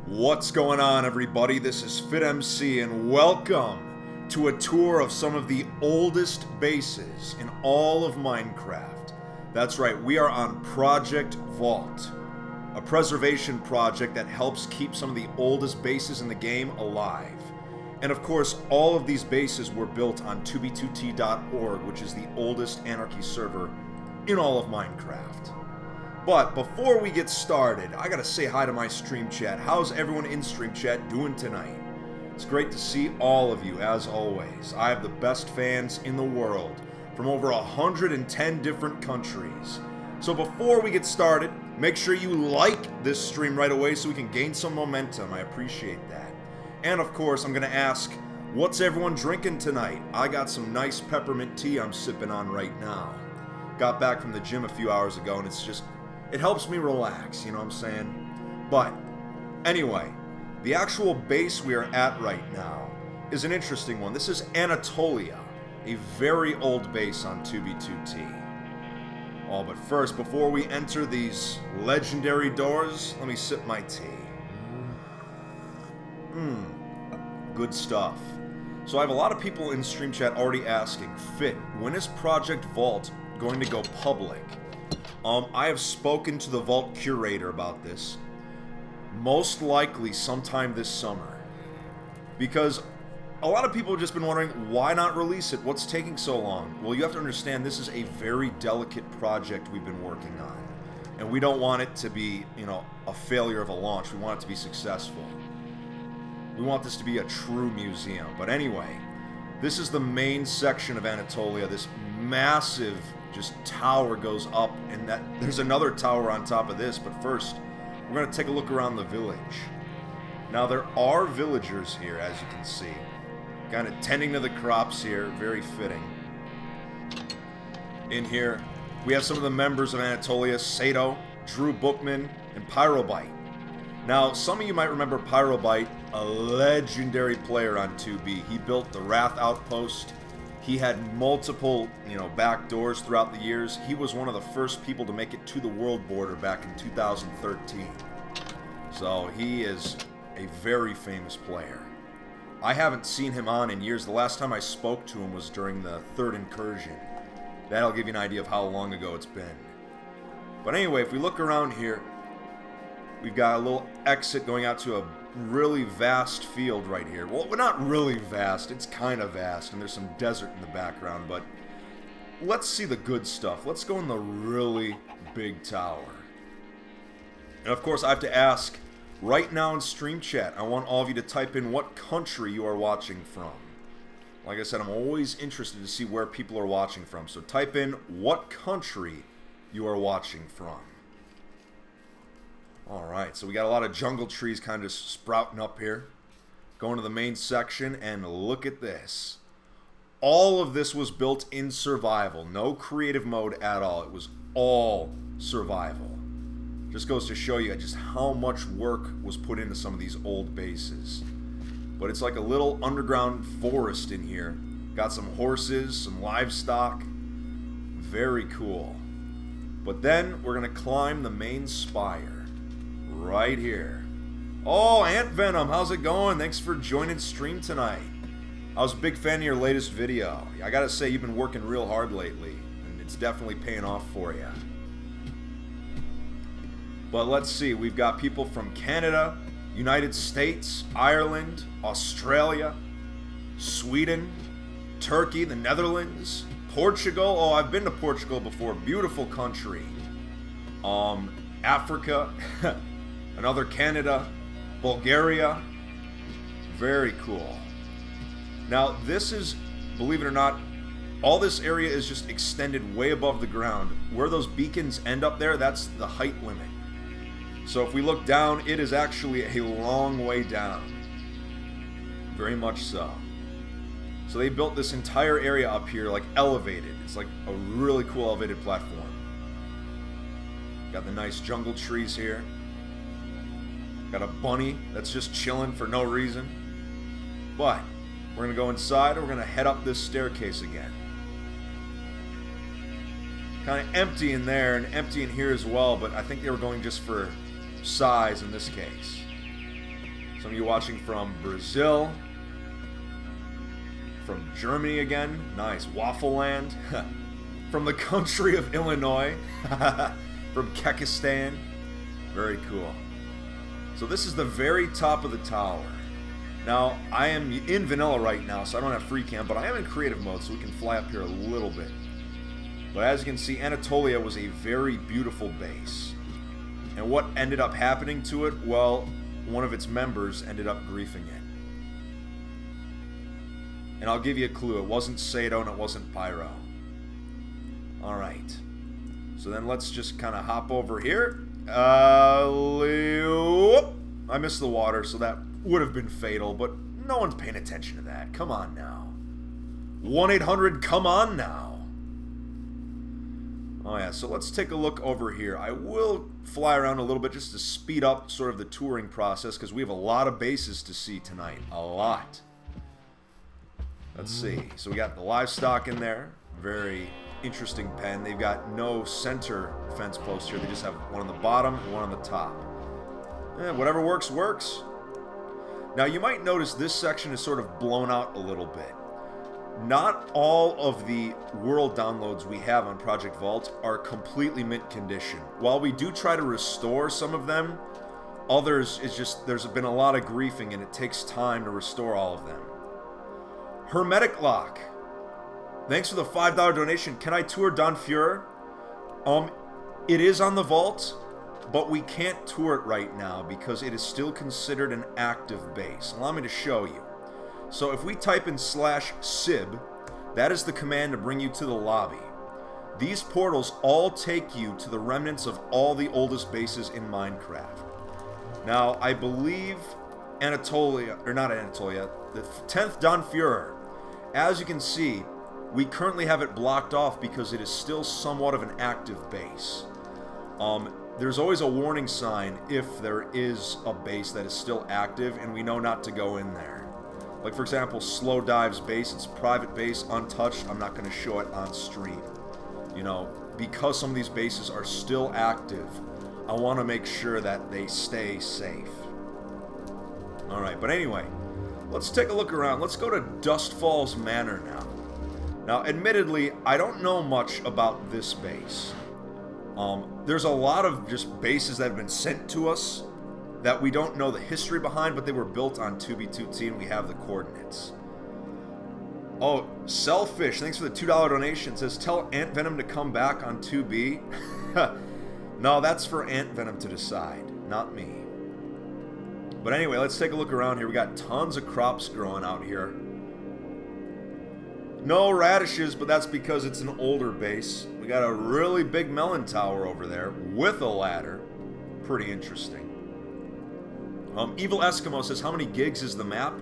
What's going on, everybody? This is FitMC, and welcome to a tour of some of the oldest bases in all of Minecraft. That's right, we are on Project Vault, a preservation project that helps keep some of the oldest bases in the game alive. And of course, all of these bases were built on 2b2t.org, which is the oldest anarchy server in all of Minecraft. But before we get started, I gotta say hi to my stream chat. How's everyone in stream chat doing tonight? It's great to see all of you, as always. I have the best fans in the world, from over 110 different countries. So before we get started, make sure you like this stream right away so we can gain some momentum. I appreciate that. And of course, I'm gonna ask, what's everyone drinking tonight? I got some nice peppermint tea I'm sipping on right now. Got back from the gym a few hours ago, and it helps me relax, you know what I'm saying? But anyway, the actual base we are at right now is an interesting one. This is Anatolia, a very old base on 2b2t. Oh, but first, before we enter these legendary doors, let me sip my tea. Good stuff. So I have a lot of people in stream chat already asking, Fit, when is Project Vault going to go public? I have spoken to the Vault Curator about this. Most likely sometime this summer. Because a lot of people have just been wondering, why not release it? What's taking so long? Well, you have to understand this is a very delicate project we've been working on. And we don't want it to be, a failure of a launch. We want it to be successful. We want this to be a true museum. But anyway, this is the main section of Anatolia. This massive tower goes up, and there's another tower on top of this. But first, we're going to take a look around the village. Now, there are villagers here, as you can see, kind of tending to the crops here. Very fitting. In here, we have some of the members of Anatolia: Sato, Drew Bookman, and Pyrobite. Now, some of you might remember Pyrobite, a legendary player on 2B. He built the Wrath Outpost. He had multiple, back doors throughout the years. He was one of the first people to make it to the world border back in 2013. So he is a very famous player. I haven't seen him on in years. The last time I spoke to him was during the third Incursion. That'll give you an idea of how long ago it's been. But anyway, if we look around here, we've got a little exit going out to a really vast field right here. Well, not really vast, it's kind of vast, and there's some desert in the background, but let's see the good stuff. Let's go in the really big tower. And of course, I have to ask, right now in stream chat, I want all of you to type in what country you are watching from. Like I said, I'm always interested to see where people are watching from, so type in what country you are watching from. Alright, so we got a lot of jungle trees kind of sprouting up here. Going to the main section, and look at this. All of this was built in survival. No creative mode at all. It was all survival. Just goes to show you just how much work was put into some of these old bases. But it's like a little underground forest in here. Got some horses, some livestock. Very cool. But then we're going to climb the main spire. Right here. Oh, Ant Venom, how's it going? Thanks for joining stream tonight. I was a big fan of your latest video. I gotta say, you've been working real hard lately, and it's definitely paying off for you. But let's see, we've got people from Canada, United States, Ireland, Australia, Sweden, Turkey, the Netherlands, Portugal. Oh, I've been to Portugal before. Beautiful country. Africa. Another Canada, Bulgaria. Very cool. Now, this is, believe it or not, all this area is just extended way above the ground. Where those beacons end up there, that's the height limit. So if we look down, it is actually a long way down. Very much so. So they built this entire area up here, like elevated. It's like a really cool elevated platform. Got the nice jungle trees here. Got a bunny that's just chilling for no reason. But we're going to go inside, and we're going to head up this staircase again. Kind of empty in there and empty in here as well, but I think they were going just for size in this case. Some of you watching from Brazil. From Germany again. Nice. Waffle Land. From the country of Illinois. From Kekistan. Very cool. So this is the very top of the tower. Now, I am in vanilla right now, so I don't have free cam, but I am in creative mode, so we can fly up here a little bit. But as you can see, Anatolia was a very beautiful base. And what ended up happening to it? Well, one of its members ended up griefing it. And I'll give you a clue. It wasn't Sato and it wasn't Pyro. Alright. So then let's just kind of hop over here. I missed the water, so that would have been fatal, but no one's paying attention to that. Come on now. 1-800, come on now. Oh yeah, so let's take a look over here. I will fly around a little bit just to speed up sort of the touring process, because we have a lot of bases to see tonight. A lot. Let's see. So we got the livestock in there. Very interesting pen. They've got no center fence post here. They just have one on the bottom and one on the top. Whatever works, works. Now you might notice this section is sort of blown out a little bit. Not all of the world downloads we have on Project Vault are completely mint condition. While we do try to restore some of them, others is just, there's been a lot of griefing and it takes time to restore all of them. Hermetic Lock. Thanks for the $5 donation. Can I tour Don Fuhrer? It is on the vault, but we can't tour it right now because it is still considered an active base. Allow me to show you. So if we type in /sib, that is the command to bring you to the lobby. These portals all take you to the remnants of all the oldest bases in Minecraft. Now, I believe Anatolia, or not Anatolia, the 10th Don Fuhrer, as you can see, we currently have it blocked off because it is still somewhat of an active base. There's always a warning sign if there is a base that is still active and we know not to go in there. Like for example, Slow Dive's base, it's a private base, untouched, I'm not going to show it on stream. You know, because some of these bases are still active, I want to make sure that they stay safe. Alright, but anyway, let's take a look around. Let's go to Dust Falls Manor now. Now, admittedly, I don't know much about this base. There's a lot of just bases that have been sent to us that we don't know the history behind, but they were built on 2B2T and we have the coordinates. Oh, Selfish, thanks for the $2 donation. Says, tell Ant Venom to come back on 2B. No, that's for Ant Venom to decide, not me. But anyway, let's take a look around here. We got tons of crops growing out here. No radishes, but that's because it's an older base. We got a really big melon tower over there with a ladder. Pretty interesting. Evil Eskimo says, how many gigs is the map?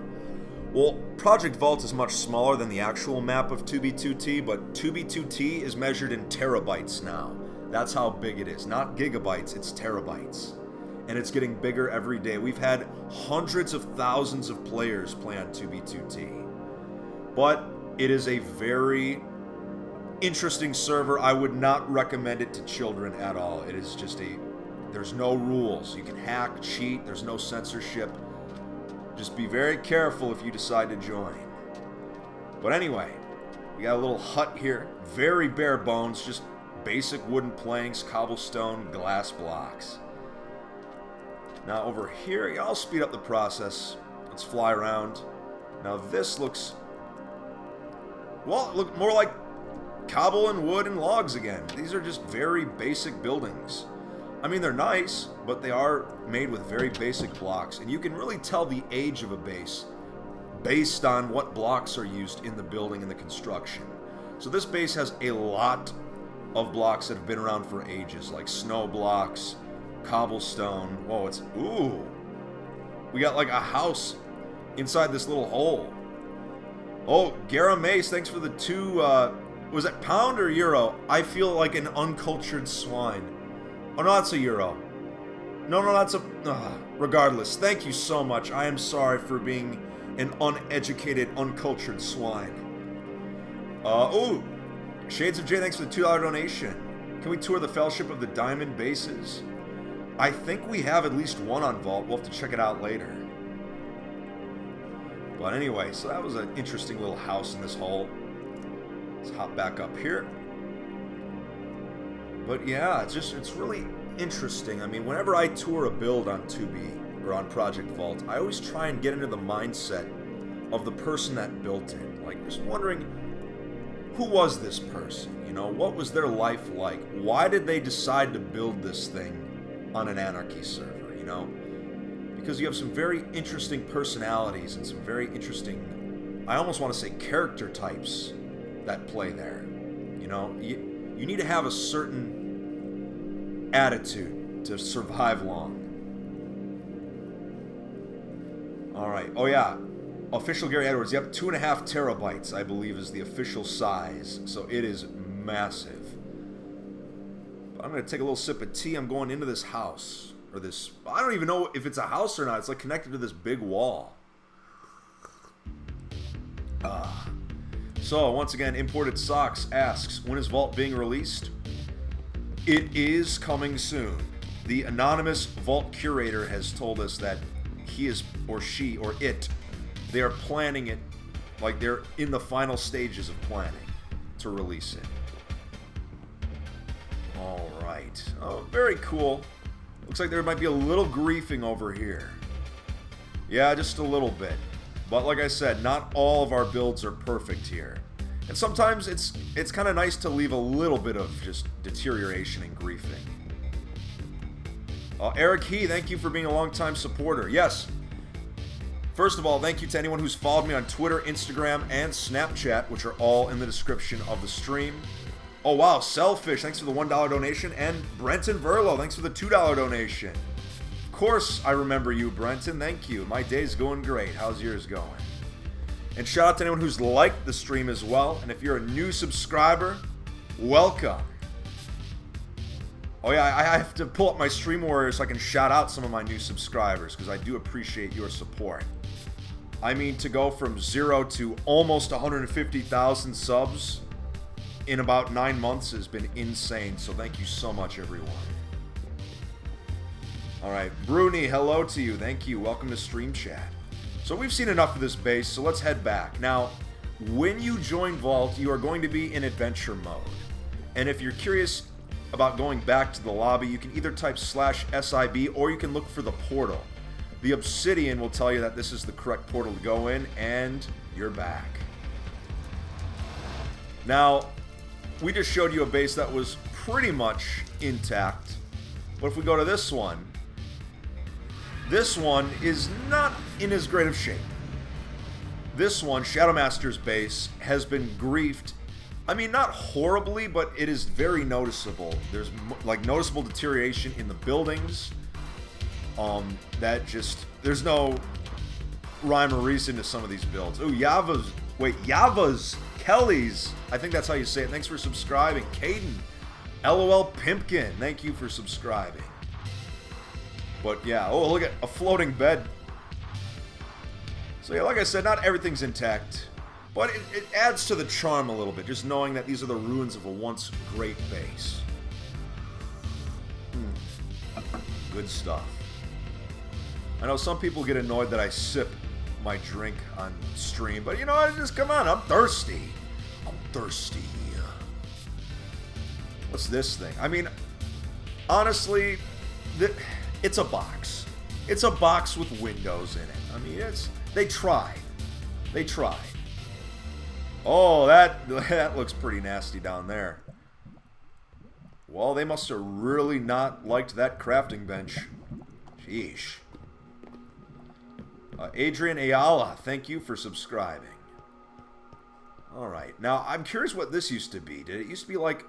Well, Project Vault is much smaller than the actual map of 2B2T, but 2B2T is measured in terabytes now. That's how big it is. Not gigabytes, it's terabytes. And it's getting bigger every day. We've had hundreds of thousands of players play on 2B2T. But it is a very interesting server. I would not recommend it to children at all. It is just there's no rules. You can hack, cheat, there's no censorship. Just be very careful if you decide to join. But anyway, we got a little hut here. Very bare bones, just basic wooden planks, cobblestone, glass blocks. Now over here, I'll speed up the process. Let's fly around. Now this looks, well, it looks more like cobble and wood and logs again. These are just very basic buildings. I mean, they're nice, but they are made with very basic blocks. And you can really tell the age of a base based on what blocks are used in the building and the construction. So this base has a lot of blocks that have been around for ages, like snow blocks, cobblestone. Whoa, it's, ooh. We got like a house inside this little hole. Oh, Gara Mace, thanks for the was it pound or euro? I feel like an uncultured swine. Oh, no, that's a euro. No, that's a... regardless, thank you so much. I am sorry for being an uneducated, uncultured swine. Ooh. Shades of J, thanks for the $2 donation. Can we tour the Fellowship of the Diamond bases? I think we have at least one on Vault. We'll have to check it out later. But anyway, so that was an interesting little house in this hole. Let's hop back up here. But yeah, it's really interesting. I mean, whenever I tour a build on 2B or on Project Vault, I always try and get into the mindset of the person that built it. Like, just wondering, who was this person? You know, what was their life like? Why did they decide to build this thing on an Anarchy server, you know? Because you have some very interesting personalities and some very interesting, I almost want to say character types that play there. You know, you need to have a certain attitude to survive long. Alright, oh yeah, official Gary Edwards, yep, 2.5 terabytes, I believe, is the official size, so it is massive. But I'm going to take a little sip of tea. I'm going into this house, or this, I don't even know if it's a house or not. It's like connected to this big wall. So, once again, Imported Socks asks, when is Vault being released? It is coming soon. The anonymous Vault curator has told us that he is, or she, or it, they are planning it, like they're in the final stages of planning to release it. Alright. Oh, very cool. Looks like there might be a little griefing over here. Yeah, just a little bit. But like I said, not all of our builds are perfect here. And sometimes it's kind of nice to leave a little bit of just deterioration and griefing. Eric He, thank you for being a long-time supporter. Yes. First of all, thank you to anyone who's followed me on Twitter, Instagram, and Snapchat, which are all in the description of the stream. Oh wow, Selfish, thanks for the $1 donation. And Brenton Verlo, thanks for the $2 donation. Of course I remember you, Brenton, thank you. My day's going great. How's yours going? And shout out to anyone who's liked the stream as well. And if you're a new subscriber, welcome. Oh yeah, I have to pull up my Stream Warrior so I can shout out some of my new subscribers, because I do appreciate your support. I mean, to go from 0 to almost 150,000 subs in about 9 months has been insane, so thank you so much, everyone. Alright, Bruni, hello to you, thank you, welcome to Stream Chat. So we've seen enough of this base, so let's head back. Now, when you join Vault, you are going to be in adventure mode. And if you're curious about going back to the lobby, you can either type /SIB or you can look for the portal. The Obsidian will tell you that this is the correct portal to go in, and you're back. Now, we just showed you a base that was pretty much intact. But if we go to this one is not in as great of shape. This one, Shadowmaster's base, has been griefed. I mean, not horribly, but it is very noticeable. There's like noticeable deterioration in the buildings. There's no rhyme or reason to some of these builds. Ooh, Yava's, Kelly's, I think that's how you say it. Thanks for subscribing. Caden, LOL Pimpkin, thank you for subscribing. But yeah, oh, look at a floating bed. So yeah, like I said, not everything's intact, but it adds to the charm a little bit, just knowing that these are the ruins of a once great base. Good stuff. I know some people get annoyed that I sip my drink on stream, but you know, just come on, I'm thirsty. I'm thirsty. What's this thing? I mean, honestly, it's a box. It's a box with windows in it. I mean, they tried. They tried. Oh, that looks pretty nasty down there. Well, they must have really not liked that crafting bench. Sheesh. Adrian Ayala, thank you for subscribing. Alright, now I'm curious what this used to be. Did it used to be like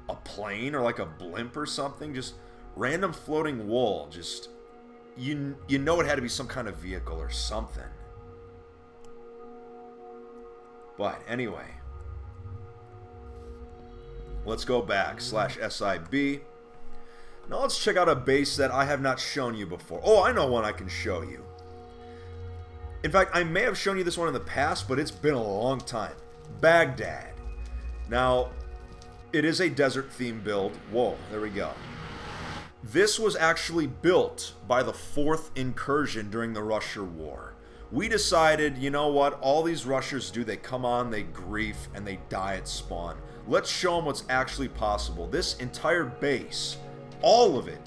a plane or like a blimp or something? Just random floating wool. Just, you know it had to be some kind of vehicle or something. But anyway, let's go back /SIB. Now let's check out a base that I have not shown you before. Oh, I know one I can show you. In fact, I may have shown you this one in the past, but it's been a long time. Baghdad. Now, it is a desert theme build. Whoa, there we go. This was actually built by the 4th Incursion during the Russia War, we decided, you know what, all these rushers do, they come on, they grief, and they die at spawn. Let's show them what's actually possible. This entire base, all of it,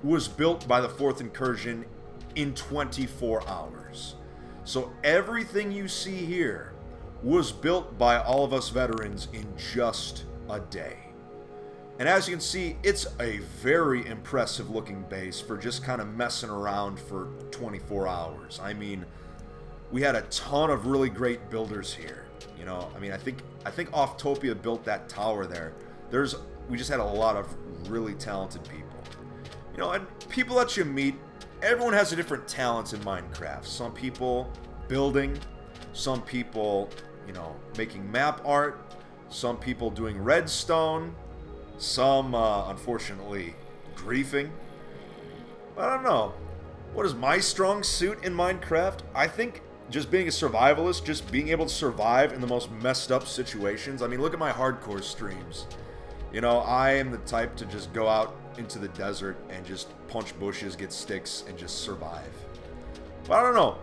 was built by the 4th Incursion in 24 hours. So everything you see here was built by all of us veterans in just a day. And as you can see, it's a very impressive looking base for just kind of messing around for 24 hours. I mean, we had a ton of really great builders here. You know, I mean, I think Offtoppia built that tower there. We just had a lot of really talented people. You know, and people that you meet, everyone has a different talents in Minecraft. Some people building, some people, you know, making map art, some people doing redstone, some, unfortunately, griefing. I don't know. What is my strong suit in Minecraft? I think just being a survivalist, just being able to survive in the most messed up situations. I mean, look at my hardcore streams. You know, I am the type to just go out into the desert and just punch bushes, get sticks, and just survive. But I don't know.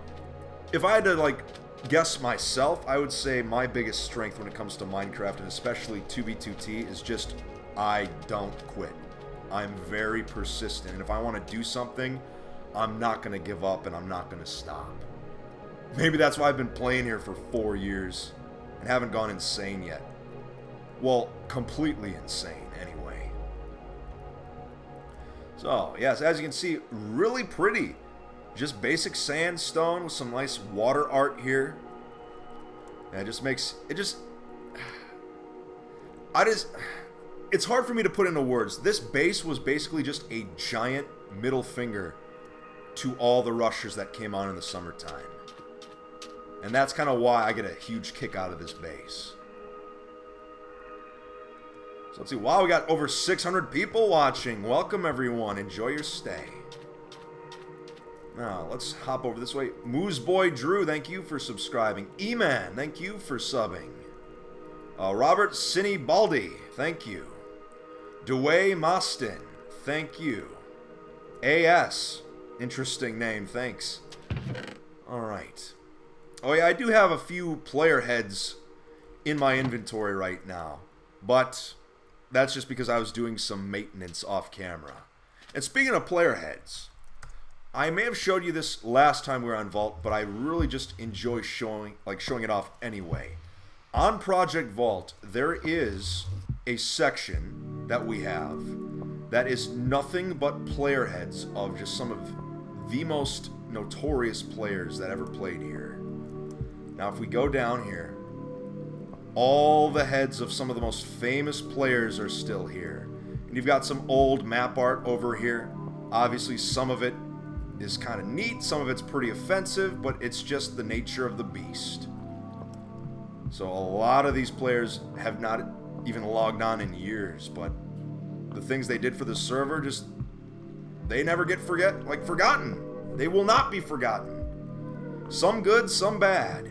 If I had to, like, guess myself, I would say my biggest strength when it comes to Minecraft, and especially 2v2t, is just I don't quit. I'm very persistent, and if I want to do something, I'm not going to give up, and I'm not going to stop. Maybe that's why I've been playing here for 4 years and haven't gone insane yet. Well, completely insane, anyway. So, yes, as you can see, really pretty. Just basic sandstone with some nice water art here. And it just makes... It's hard for me to put into words. This base was basically just a giant middle finger to all the rushers that came on in the summertime. And that's kind of why I get a huge kick out of this base. So let's see. Wow, we got over 600 people watching. Welcome, everyone. Enjoy your stay. Now, let's hop over this way. Moose Boy Drew, thank you for subscribing. E-Man, thank you for subbing. Robert Cine Baldi, thank you. Dwayne Mostin, thank you. AS, interesting name, thanks. Alright. Oh yeah, I do have a few player heads in my inventory right now. But that's just because I was doing some maintenance off camera. And speaking of player heads, I may have showed you this last time we were on Vault, but I really just enjoy showing it off anyway. On Project Vault, there is a section that we have that is nothing but player heads of just some of the most notorious players that ever played here. Now, if we go down here, all the heads of some of the most famous players are still here. And you've got some old map art over here. Obviously, some of it is kind of neat, some of it's pretty offensive, but it's just the nature of the beast. So a lot of these players have not even logged on in years, but the things they did for the server, just, they never get forgotten. They will not be forgotten. Some good, some bad.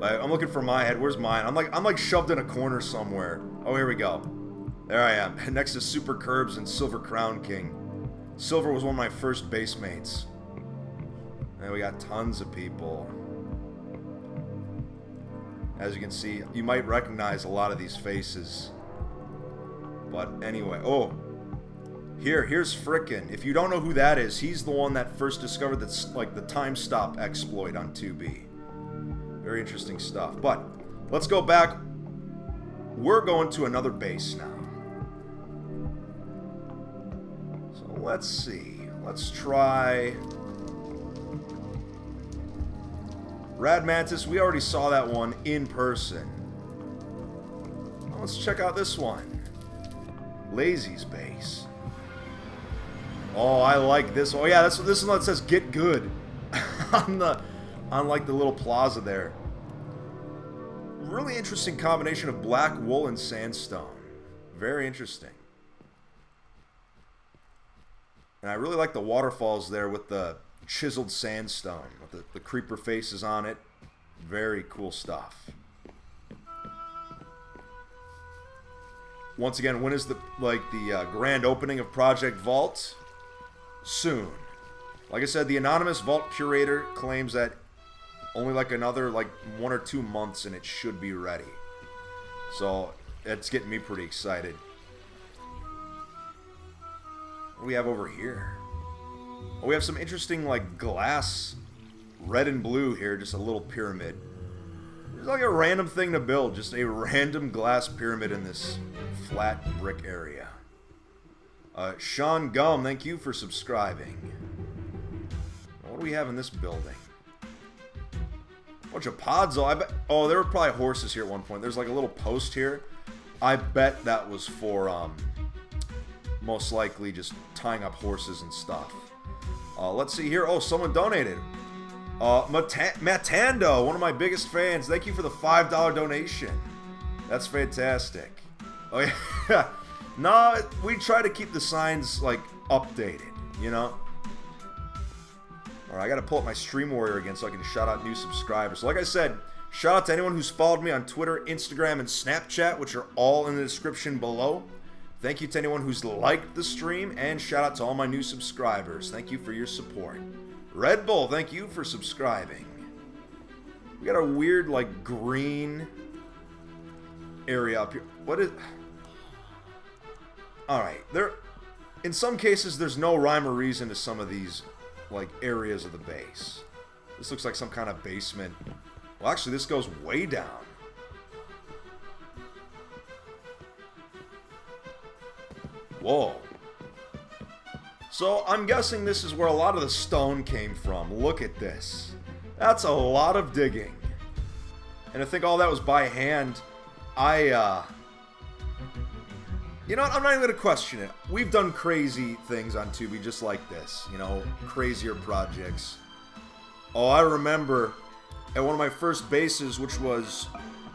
I'm looking for my head. Where's mine? I'm like shoved in a corner somewhere. Oh, here we go. There I am, next to Super Curbs and Silver Crown King. Silver was one of my first base mates. And we got tons of people. As you can see, you might recognize a lot of these faces. But anyway, oh, here's Frickin'. If you don't know who that is, he's the one that first discovered that's like the time stop exploit on 2B. Very interesting stuff. But let's go back. We're going to another base now. So let's see. Let's try Rad Mantis. We already saw that one in person. Well, let's check out this one. Lazy's base. Oh, I like this. Oh yeah, this is one that says "Get Good" on like the little plaza there. Really interesting combination of black wool and sandstone. Very interesting. And I really like the waterfalls there with the chiseled sandstone with the creeper faces on it. Very cool stuff. Once again, when is the grand opening of Project Vault? Soon. Like I said, the anonymous vault curator claims that only like another 1 or 2 months and it should be ready. So it's getting me pretty excited. What do we have over here? Oh, we have some interesting glass, red and blue here, just a little pyramid. It's like a random thing to build, just a random glass pyramid in this flat brick area. Sean Gum, thank you for subscribing. What do we have in this building? A bunch of pods. I bet. Oh, there were probably horses here at one point. There's like a little post here. I bet that was for most likely just tying up horses and stuff. Let's see here. Oh, someone donated. Matando, one of my biggest fans. Thank you for the $5 donation. That's fantastic. Oh yeah. No, we try to keep the signs updated, you know. Alright, I gotta pull up my Stream Warrior again so I can shout out new subscribers. So like I said, shout out to anyone who's followed me on Twitter, Instagram, and Snapchat, which are all in the description below. Thank you to anyone who's liked the stream, and shout out to all my new subscribers. Thank you for your support. Red Bull, thank you for subscribing. We got a weird, green area up here. What is... Alright, in some cases, there's no rhyme or reason to some of these areas of the base. This looks like some kind of basement. Well, actually, this goes way down. Whoa. So, I'm guessing this is where a lot of the stone came from. Look at this. That's a lot of digging. And I think all that was by hand. You know what? I'm not even going to question it. We've done crazy things on Tubi just like this. You know, crazier projects. Oh, I remember at one of my first bases, which was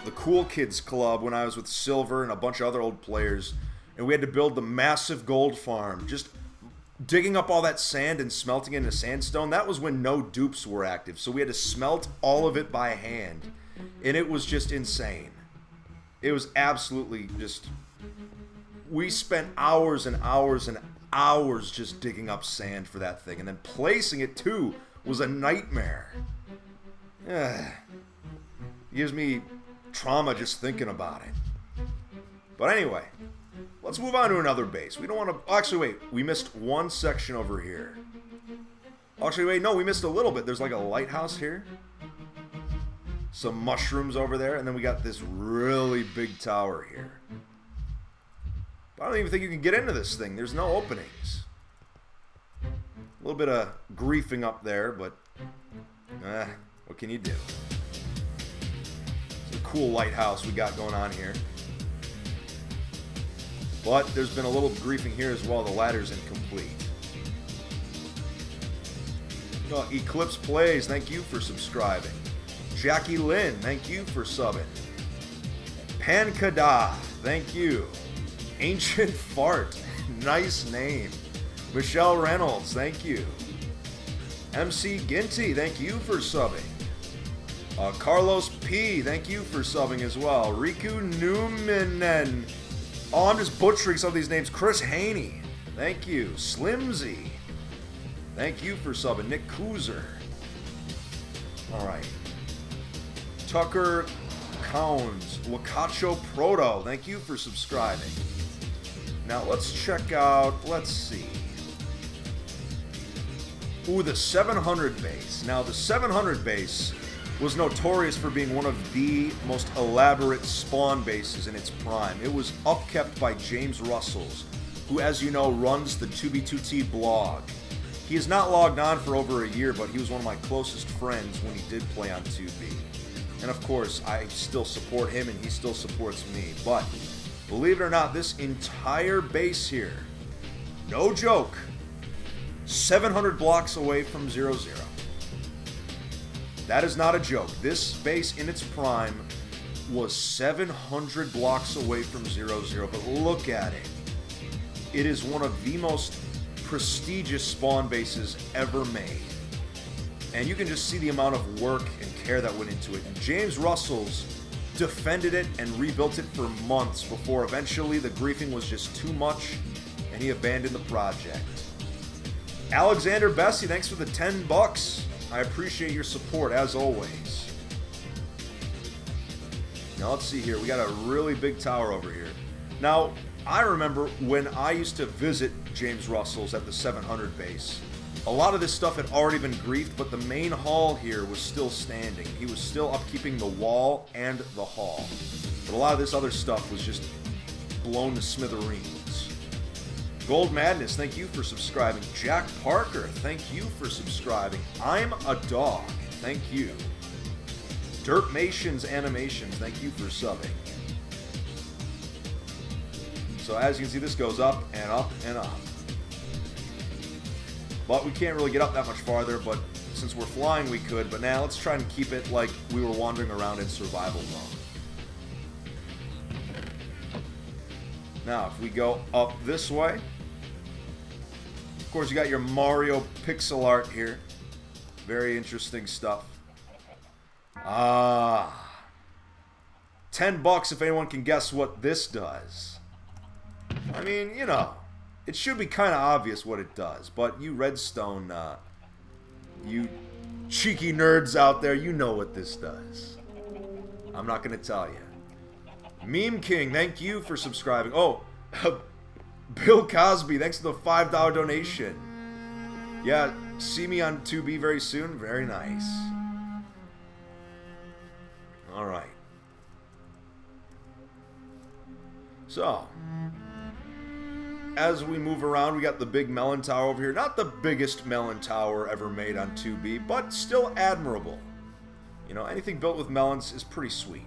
the Cool Kids Club when I was with Silver and a bunch of other old players. And we had to build the massive gold farm. Just digging up all that sand and smelting it into sandstone. That was when no dupes were active. So we had to smelt all of it by hand. And it was just insane. It was absolutely just... We spent hours and hours and hours just digging up sand for that thing. And then placing it, too, was a nightmare. Gives me trauma just thinking about it. But anyway, let's move on to another base. We don't want to... Actually, wait. We missed one section over here. Actually, wait. No, we missed a little bit. There's like a lighthouse here. Some mushrooms over there. And then we got this really big tower here. I don't even think you can get into this thing. There's no openings. A little bit of griefing up there, but what can you do? It's a cool lighthouse we got going on here. But there's been a little griefing here as well. The ladder's incomplete. Eclipse Plays, thank you for subscribing. Jackie Lynn, thank you for subbing. Pankada, thank you. Ancient Fart, nice name. Michelle Reynolds, thank you. MC Ginty, thank you for subbing. Carlos P, thank you for subbing as well. Riku Numinen. Oh, I'm just butchering some of these names. Chris Haney, thank you. Slimzy, thank you for subbing. Nick Kuzer. Alright. Tucker Counds. Wakacho Proto, thank you for subscribing. Now let's check out, let's see. Ooh, the 700 base. Now the 700 base was notorious for being one of the most elaborate spawn bases in its prime. It was upkept by James Russells, who, as you know, runs the 2B2T blog. He is not logged on for over a year, but he was one of my closest friends when he did play on 2B. And of course, I still support him and he still supports me. But believe it or not, this entire base here, no joke, 700 blocks away from 0-0. That is not a joke. This base in its prime was 700 blocks away from 0-0. But look at it. It is one of the most prestigious spawn bases ever made. And you can just see the amount of work and care that went into it. And James Russells defended it and rebuilt it for months before eventually the griefing was just too much and he abandoned the project. Alexander Bessie, thanks for the 10 bucks. I appreciate your support as always. Now let's see here. We got a really big tower over here. Now, I remember when I used to visit James Russell's at the 700 base. A lot of this stuff had already been griefed, but the main hall here was still standing. He was still upkeeping the wall and the hall. But a lot of this other stuff was just blown to smithereens. Gold Madness, thank you for subscribing. Jack Parker, thank you for subscribing. I'm a Dog, thank you. Derpmations Animations, thank you for subbing. So as you can see, this goes up and up and up. But we can't really get up that much farther, but since we're flying we could. But now let's try and keep it like we were wandering around in survival mode. Now, if we go up this way, of course you got your Mario pixel art here. Very interesting stuff. 10 bucks if anyone can guess what this does. I mean, you know, it should be kind of obvious what it does, but you Redstone, you cheeky nerds out there, you know what this does. I'm not going to tell you. Meme King, thank you for subscribing. Oh, Bill Cosby, thanks for the $5 donation. Yeah, see me on 2B very soon. Very nice. Alright. So, as we move around, we got the big melon tower over here. Not the biggest melon tower ever made on 2B, but still admirable. You know, anything built with melons is pretty sweet.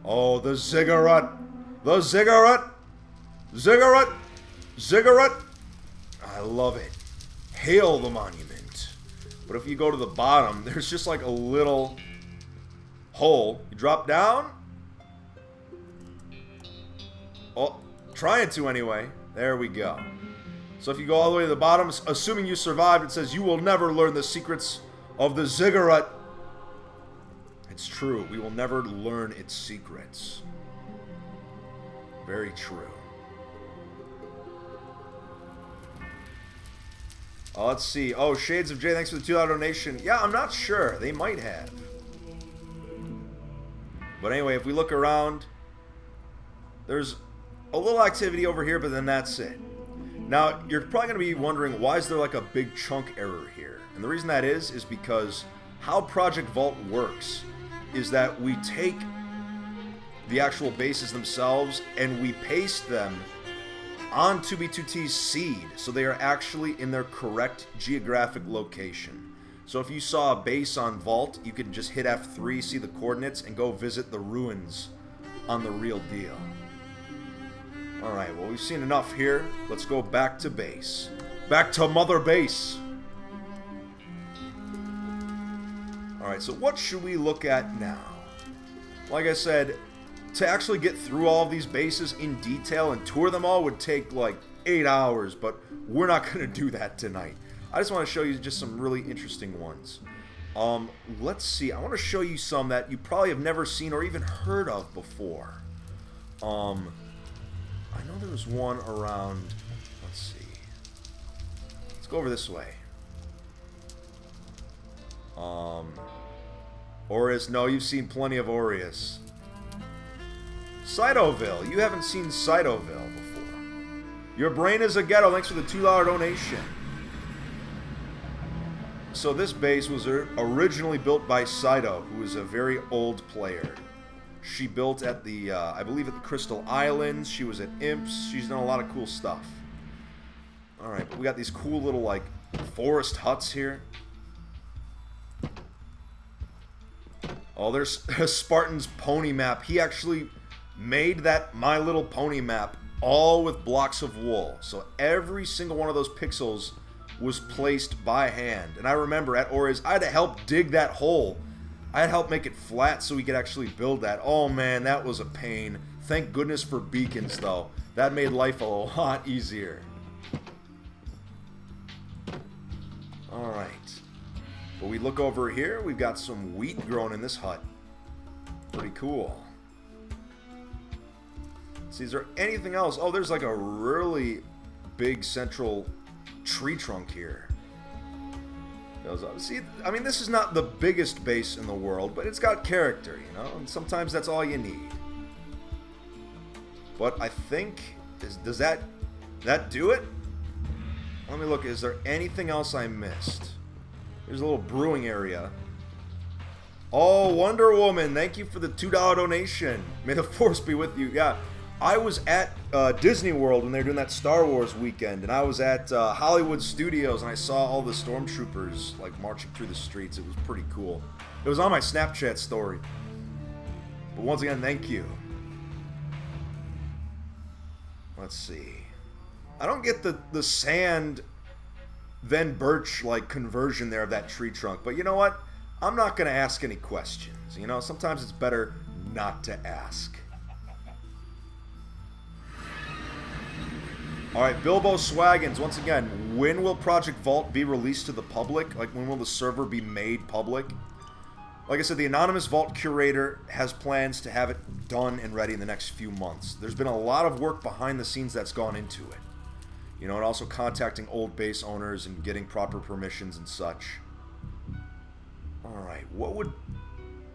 Oh, the ziggurat! The ziggurat! Ziggurat! Ziggurat! I love it. Hail the monument. But if you go to the bottom, there's just like a little hole. You drop down. Oh, trying to anyway. There we go. So if you go all the way to the bottom, assuming you survived, it says you will never learn the secrets of the ziggurat. It's true. We will never learn its secrets. Very true. Oh, let's see. Oh, Shades of J, thanks for the $2 donation. Yeah, I'm not sure. They might have. But anyway, if we look around, there's a little activity over here, but then that's it. Now, you're probably going to be wondering, why is there like a big chunk error here? And the reason that is because how Project Vault works is that we take the actual bases themselves and we paste them on 2B2T's seed, so they are actually in their correct geographic location. So if you saw a base on Vault, you could just hit F3, see the coordinates, and go visit the ruins on the real deal. Alright, well, we've seen enough here. Let's go back to base. Back to Mother Base! Alright, so what should we look at now? Like I said, to actually get through all of these bases in detail and tour them all would take like 8 hours, but we're not going to do that tonight. I just want to show you just some really interesting ones. Let's see. I want to show you some that you probably have never seen or even heard of before. I know there was one around. Let's see. Let's go over this way. Aureus. No, you've seen plenty of Aureus. Cytoville. You haven't seen Cytoville before. Your brain is a ghetto. Thanks for the $2 donation. So this base was originally built by Cyto, who is a very old player. She built at the, I believe at the Crystal Islands. She was at Imps. She's done a lot of cool stuff. Alright, but we got these cool little, like, forest huts here. Oh, there's Spartan's pony map. He actually made that My Little Pony map all with blocks of wool. So every single one of those pixels was placed by hand. And I remember at Aureus, I had to help dig that hole. I had to help make it flat so we could actually build that. Oh man, that was a pain. Thank goodness for beacons though. That made life a lot easier. Alright. But we look over here, we've got some wheat growing in this hut. Pretty cool. Let's see, is there anything else? Oh, there's like a really big central tree trunk here. See, I mean, this is not the biggest base in the world, but it's got character, you know, and sometimes that's all you need. But I think, does that do it? Let me look, is there anything else I missed? There's a little brewing area. Oh, Wonder Woman, thank you for the $2 donation. May the force be with you. Yeah, I was at Disney World when they were doing that Star Wars weekend, and I was at Hollywood Studios, and I saw all the stormtroopers like marching through the streets. It was pretty cool. It was on my Snapchat story. But once again, thank you. Let's see. I don't get the sand then birch like conversion there of that tree trunk, but you know what? I'm not going to ask any questions. You know, sometimes it's better not to ask. Alright, Bilbo Swaggins, once again, when will Project Vault be released to the public? Like, when will the server be made public? Like I said, the Anonymous Vault Curator has plans to have it done and ready in the next few months. There's been a lot of work behind the scenes that's gone into it. You know, and also contacting old base owners and getting proper permissions and such. Alright, what would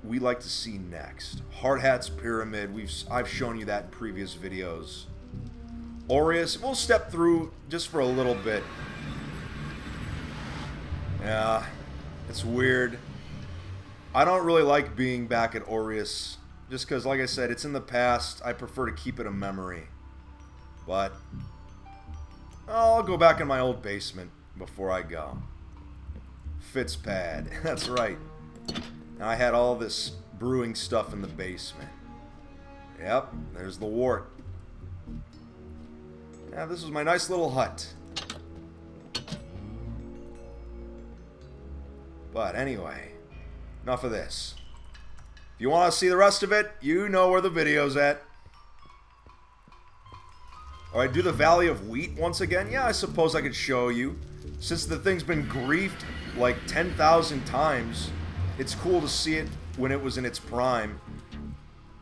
we like to see next? Hardhat's Pyramid, I've shown you that in previous videos. Aureus, we'll step through just for a little bit. Yeah, it's weird. I don't really like being back at Aureus, just because, like I said, it's in the past. I prefer to keep it a memory. But I'll go back in my old basement before I go. Fitzpad, that's right. I had all this brewing stuff in the basement. Yep, there's the wart. Yeah, this was my nice little hut. But anyway, enough of this. If you want to see the rest of it, you know where the video's at. Alright, do the Valley of Wheat once again? Yeah, I suppose I could show you. Since the thing's been griefed like 10,000 times, it's cool to see it when it was in its prime.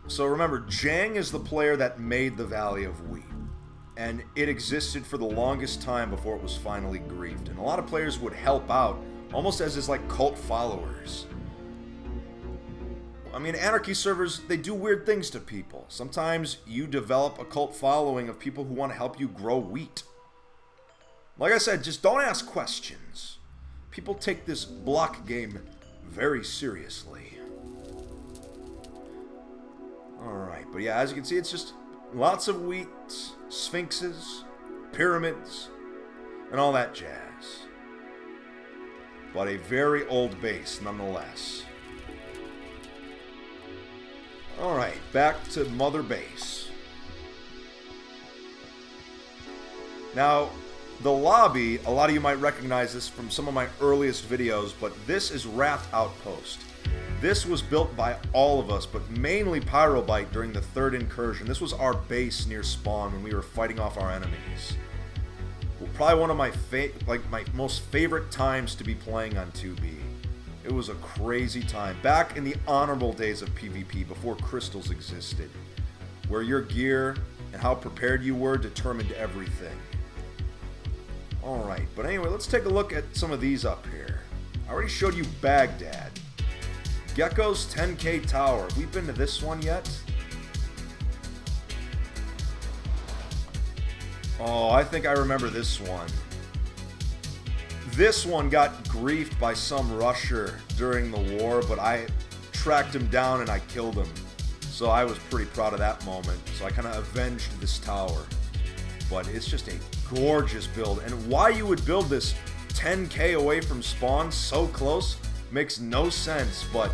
So remember, Jang is the player that made the Valley of Wheat. And it existed for the longest time before it was finally griefed. And a lot of players would help out, almost as his like cult followers. I mean, anarchy servers, they do weird things to people. Sometimes you develop a cult following of people who want to help you grow wheat. Like I said, just don't ask questions. People take this block game very seriously. Alright, but yeah, as you can see, it's just lots of wheat, sphinxes, pyramids, and all that jazz. But a very old base, nonetheless. Alright, back to Mother Base. Now, the lobby, a lot of you might recognize this from some of my earliest videos, but this is Wrath Outpost. This was built by all of us, but mainly Pyrobite during the third incursion. This was our base near spawn when we were fighting off our enemies. Well, probably one of my most favorite times to be playing on 2B. It was a crazy time. Back in the honorable days of PvP, before crystals existed, where your gear and how prepared you were determined everything. Alright, but anyway, let's take a look at some of these up here. I already showed you Baghdad. Gecko's 10K Tower. Have we been to this one yet? Oh, I think I remember this one. This one got griefed by some rusher during the war, but I tracked him down and I killed him. So I was pretty proud of that moment. So I kind of avenged this tower. But it's just a gorgeous build. And why you would build this 10K away from spawn so close makes no sense. But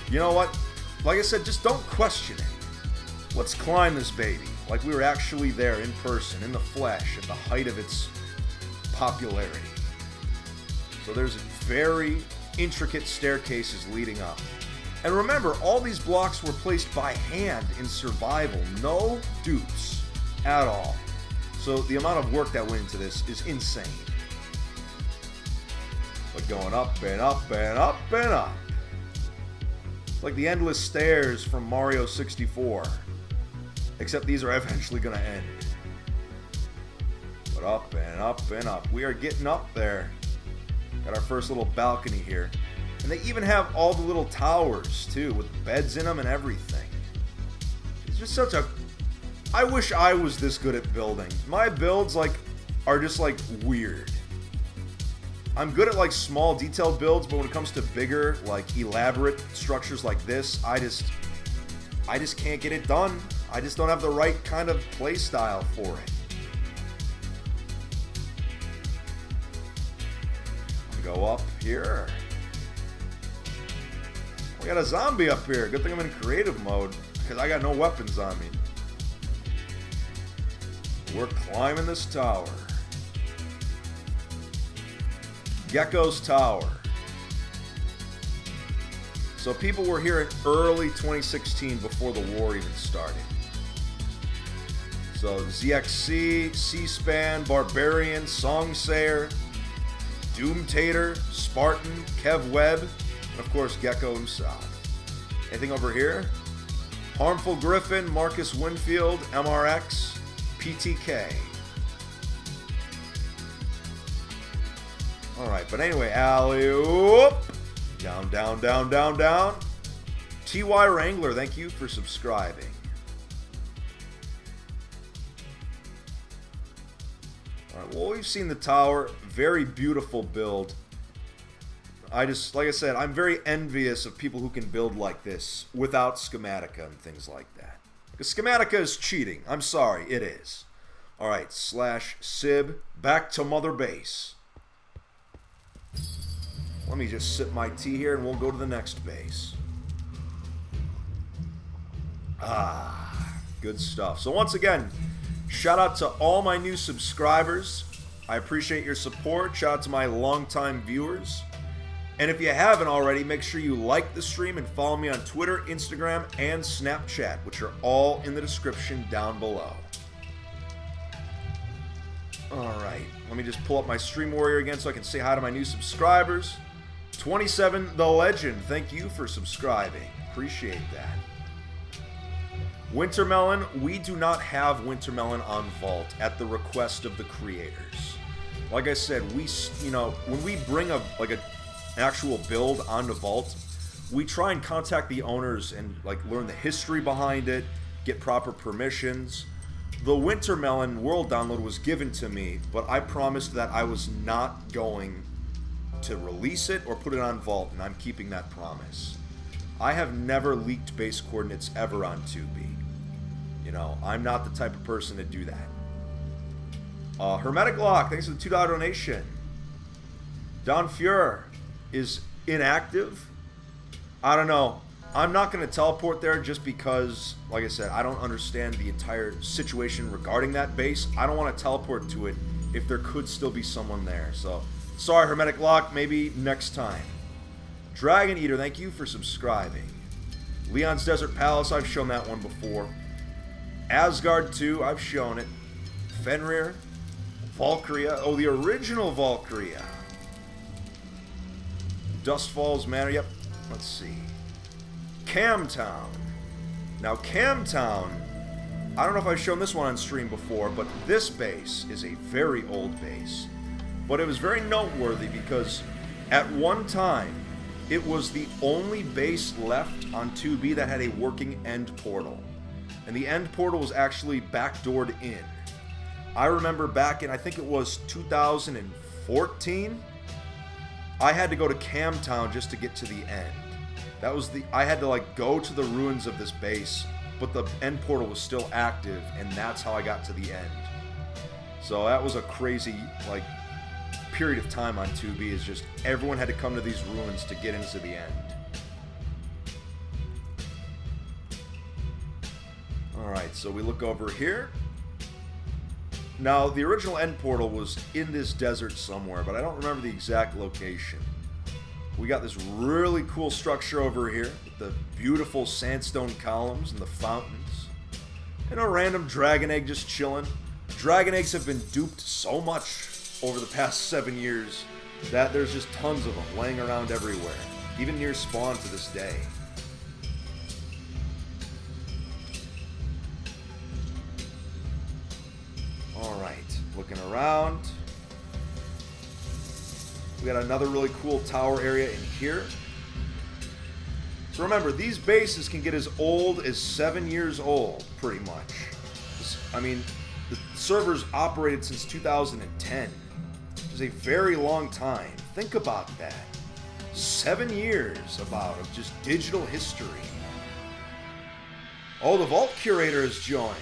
you know what? Like I said, just don't question it. Let's climb this baby. Like we were actually there in person, in the flesh, at the height of its popularity. So there's very intricate staircases leading up. And remember, all these blocks were placed by hand in survival. No dupes at all. So the amount of work that went into this is insane. But going up and up and up and up. It's like the endless stairs from Mario 64. Except these are eventually going to end. But But up and up and up. We are getting up there. Got our first little balcony here. And they even have all the little towers, too, with beds in them and everything. It's just such a... I wish I was this good at building. My builds, like, are just, like, weird. I'm good at, like, small, detailed builds, but when it comes to bigger, like, elaborate structures like this, I just can't get it done. I just don't have the right kind of play style for it. Go up here. We got a zombie up here. Good thing I'm in creative mode because I got no weapons on me. We're climbing this tower. Gecko's tower. So people were here in early 2016 before the war even started. So ZXC, C-SPAN, Barbarian, Songsayer, Doomtater, Spartan, Kev Webb, and of course Gecko himself. Anything over here? Harmful Griffin, Marcus Winfield, MRX, PTK. Alright, but anyway, alley-oop. Down, down, down, down, down. TY Wrangler, thank you for subscribing. Alright, well, we've seen the tower. Very beautiful build. Like I said, I'm very envious of people who can build like this without schematica and things like that. Because schematica is cheating. I'm sorry, it is. Alright, /sib, back to Mother Base. Let me just sip my tea here and we'll go to the next base. Ah, good stuff. So once again, shout out to all my new subscribers. I appreciate your support. Shout out to my longtime viewers. And if you haven't already, make sure you like the stream and follow me on Twitter, Instagram, and Snapchat, which are all in the description down below. Alright, let me just pull up my Stream Warrior again so I can say hi to my new subscribers. 27 The Legend, thank you for subscribing. Appreciate that. Wintermelon, we do not have Wintermelon on Vault at the request of the creators. Like I said, when we bring an actual build onto Vault, we try and contact the owners and learn the history behind it, get proper permissions. The Wintermelon world download was given to me, but I promised that I was not going to release it or put it on Vault, and I'm keeping that promise. I have never leaked base coordinates ever on 2B. I'm not the type of person to do that. Hermetic Lock, thanks for the $2 donation. Don Fuhrer is inactive. I don't know. I'm not going to teleport there just because, like I said, I don't understand the entire situation regarding that base. I don't want to teleport to it if there could still be someone there. So, sorry, Hermetic Lock, maybe next time. Dragon Eater, thank you for subscribing. Leon's Desert Palace, I've shown that one before. Asgard 2, I've shown it. Fenrir. Valkyria. Oh, the original Valkyria. Dust Falls Manor, yep. Let's see. Camtown. Now, Camtown, I don't know if I've shown this one on stream before, but this base is a very old base. But it was very noteworthy because at one time, it was the only base left on 2B that had a working end portal. And the end portal was actually backdoored in. I remember back in, I think it was 2014, I had to go to Camtown just to get to the end. I had to go to the ruins of this base, but the end portal was still active, and that's how I got to the end. So that was a crazy, period of time on 2B, is just everyone had to come to these ruins to get into the end. Alright, so we look over here. Now, the original end portal was in this desert somewhere, but I don't remember the exact location. We got this really cool structure over here with the beautiful sandstone columns and the fountains. And a random dragon egg just chilling. Dragon eggs have been duped so much over the past 7 years that there's just tons of them laying around everywhere, even near spawn to this day. Alright, look Looking around. We got another really cool tower area in here. So remember, these bases can get as old as 7 years old, pretty much. I mean, the server's operated since 2010, which is a very long time. Think about that. 7 years of just digital history. Oh, the Vault Curator has joined.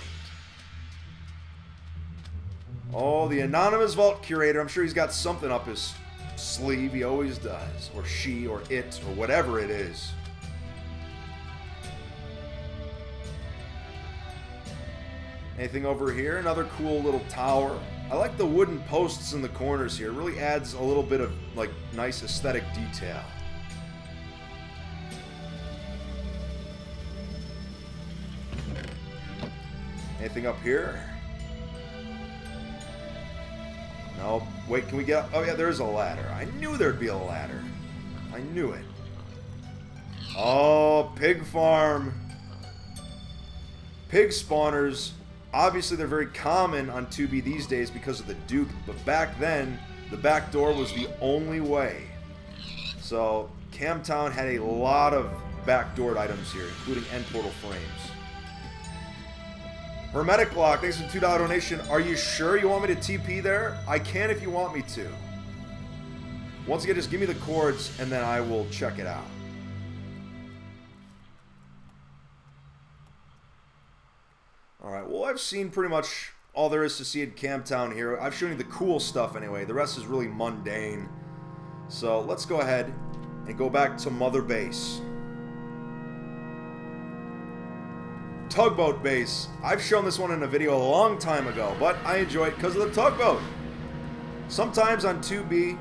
Oh, the anonymous Vault Curator. I'm sure he's got something up his sleeve. He always does. Or she, or it, or whatever it is. Anything over here? Another cool little tower. I like the wooden posts in the corners here. It really adds a little bit of, like, nice aesthetic detail. Anything up here? No. Wait, can we get up? Oh, yeah, there's a ladder. I knew there'd be a ladder. I knew it. Oh, pig farm. Pig spawners. Obviously, they're very common on 2B these days because of the Duke, but back then, the back door was the only way. So, Camtown had a lot of backdoored items here, including end portal frames. Hermetic Lock, thanks for the $2 donation. Are you sure you want me to TP there? I can if you want me to. Once again, just give me the coords, and then I will check it out. Alright, well, I've seen pretty much all there is to see in Camtown here. I've shown you the cool stuff anyway. The rest is really mundane. So, let's go ahead and go back to Mother Base. Tugboat Base. I've shown this one in a video a long time ago, but I enjoy it because of the tugboat. Sometimes on 2B,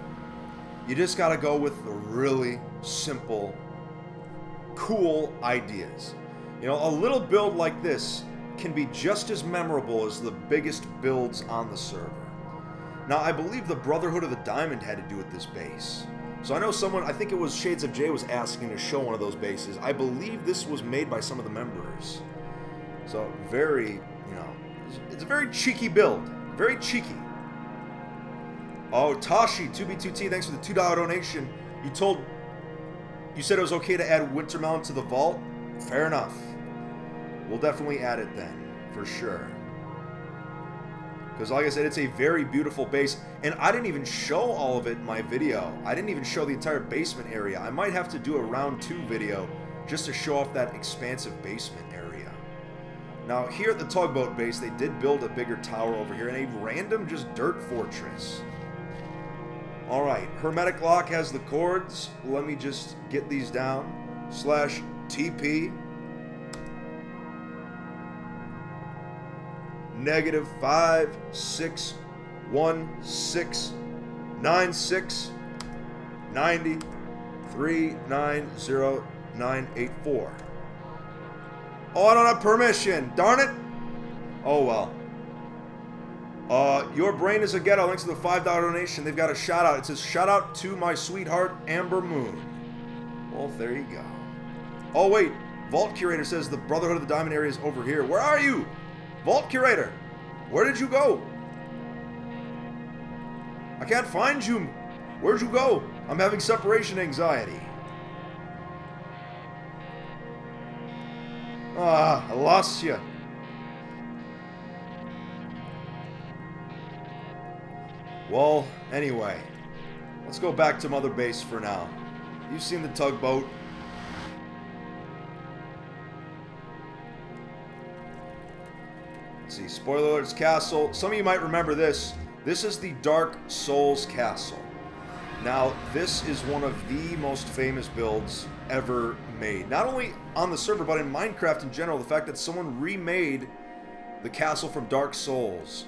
you just gotta go with the really simple, cool ideas. You know, a little build like this can be just as memorable as the biggest builds on the server. Now, I believe the Brotherhood of the Diamond had to do with this base. So I know someone, I think it was Shades of J, was asking to show one of those bases. I believe this was made by some of the members. So, very, you know, it's a very cheeky build. Very cheeky. Oh, Tashi, 2B2T, thanks for the $2 donation. You said it was okay to add Wintermelon to the vault? Fair enough. We'll definitely add it then, for sure. Because like I said, it's a very beautiful base. And I didn't even show all of it in my video. I didn't even show the entire basement area. I might have to do a round 2 video just to show off that expansive basement area. Now, here at the Tugboat Base, they did build a bigger tower over here and a random just dirt fortress. Alright, Hermetic Lock has the coords. Let me just get these down. /TP. -5619690390984. Oh, I don't have permission. Darn it. Oh, well. Your brain is a ghetto. Thanks to the $5 donation. They've got a shout out. It says, shout out to my sweetheart, Amber Moon. Well, there you go. Oh, wait. Vault Curator says the Brotherhood of the Diamond area is over here. Where are you? Vault Curator, where did you go? I can't find you. Where'd you go? I'm having separation anxiety. Ah, I lost you. Well, anyway, let's go back to Mother Base for now. You've seen the tugboat. Let's see, spoiler alert's castle. Some of you might remember this. This is the Dark Souls castle. Now, this is one of the most famous builds ever made. Not only on the server, but in Minecraft in general. The fact that someone remade the castle from Dark Souls